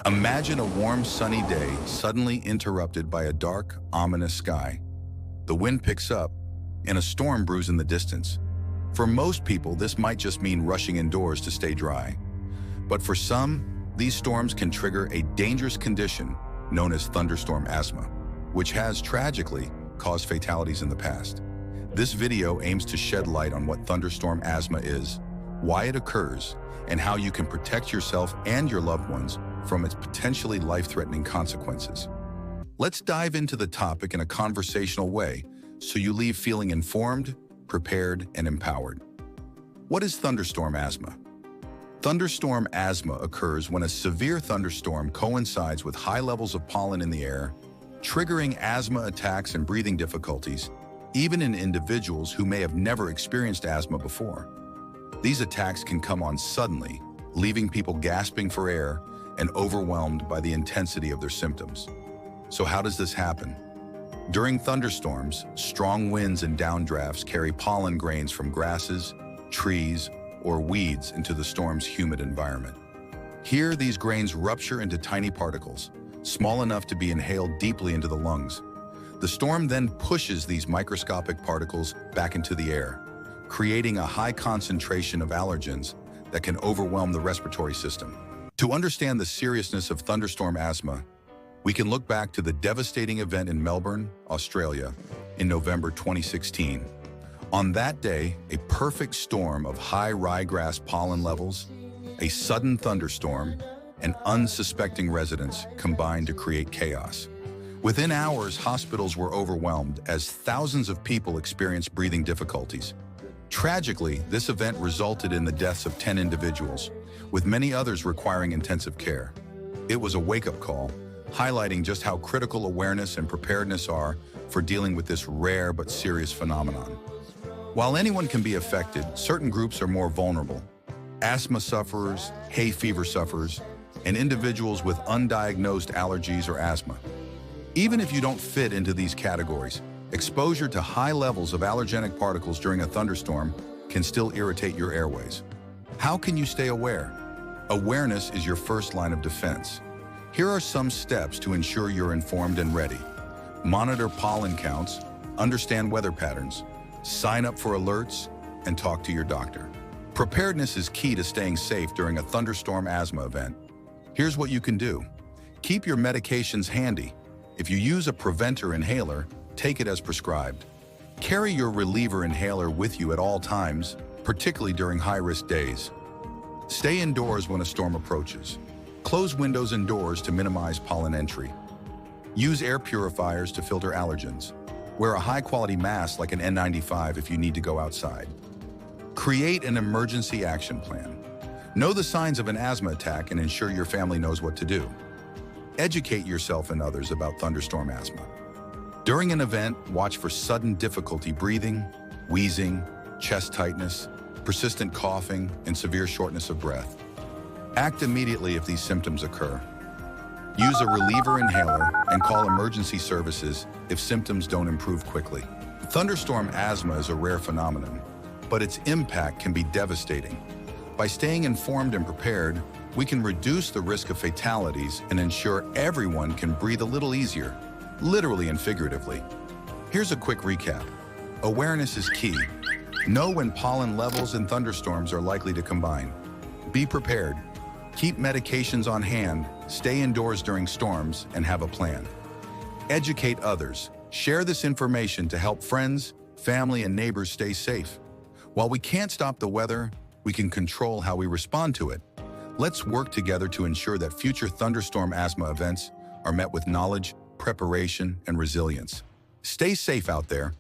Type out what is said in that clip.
Imagine a warm, sunny day suddenly interrupted by a dark, ominous sky. The wind picks up, and a storm brews in the distance. For most people, this might just mean rushing indoors to stay dry. But for some, these storms can trigger a dangerous condition known as thunderstorm asthma, which has, tragically, caused fatalities in the past. This video aims to shed light on what thunderstorm asthma is, why it occurs, and how you can protect yourself and your loved ones from its potentially life-threatening consequences. Let's dive into the topic in a conversational way so you leave feeling informed, prepared, and empowered. What is thunderstorm asthma? Thunderstorm asthma occurs when a severe thunderstorm coincides with high levels of pollen in the air, triggering asthma attacks and breathing difficulties, even in individuals who may have never experienced asthma before. These attacks can come on suddenly, leaving people gasping for air and overwhelmed by the intensity of their symptoms. So how does this happen? During thunderstorms, strong winds and downdrafts carry pollen grains from grasses, trees, or weeds into the storm's humid environment. Here, these grains rupture into tiny particles, small enough to be inhaled deeply into the lungs. The storm then pushes these microscopic particles back into the air, creating a high concentration of allergens that can overwhelm the respiratory system. To understand the seriousness of thunderstorm asthma, we can look back to the devastating event in Melbourne, Australia, in November 2016. On that day, a perfect storm of high ryegrass pollen levels, a sudden thunderstorm, and unsuspecting residents combined to create chaos. Within hours, hospitals were overwhelmed as thousands of people experienced breathing difficulties. Tragically, this event resulted in the deaths of 10 individuals, with many others requiring intensive care. It was a wake-up call, highlighting just how critical awareness and preparedness are for dealing with this rare but serious phenomenon. While anyone can be affected, certain groups are more vulnerable. Asthma sufferers, hay fever sufferers, and individuals with undiagnosed allergies or asthma. Even if you don't fit into these categories, exposure to high levels of allergenic particles during a thunderstorm can still irritate your airways. How can you stay aware? Awareness is your first line of defense. Here are some steps to ensure you're informed and ready. Monitor pollen counts, understand weather patterns, sign up for alerts, and talk to your doctor. Preparedness is key to staying safe during a thunderstorm asthma event. Here's what you can do. Keep your medications handy. If you use a preventer inhaler, take it as prescribed. Carry your reliever inhaler with you at all times, particularly during high-risk days. Stay indoors when a storm approaches. Close windows and doors to minimize pollen entry. Use air purifiers to filter allergens. Wear a high-quality mask like an N95 if you need to go outside. Create an emergency action plan. Know the signs of an asthma attack and ensure your family knows what to do. Educate yourself and others about thunderstorm asthma. During an event, watch for sudden difficulty breathing, wheezing, chest tightness, persistent coughing, and severe shortness of breath. Act immediately if these symptoms occur. Use a reliever inhaler and call emergency services if symptoms don't improve quickly. Thunderstorm asthma is a rare phenomenon, but its impact can be devastating. By staying informed and prepared, we can reduce the risk of fatalities and ensure everyone can breathe a little easier, literally and figuratively. Here's a quick recap. Awareness is key. Know when pollen levels and thunderstorms are likely to combine. Be prepared. Keep medications on hand, stay indoors during storms, and have a plan. Educate others. Share this information to help friends, family, and neighbors stay safe. While we can't stop the weather, we can control how we respond to it. Let's work together to ensure that future thunderstorm asthma events are met with knowledge, preparation, and resilience. Stay safe out there.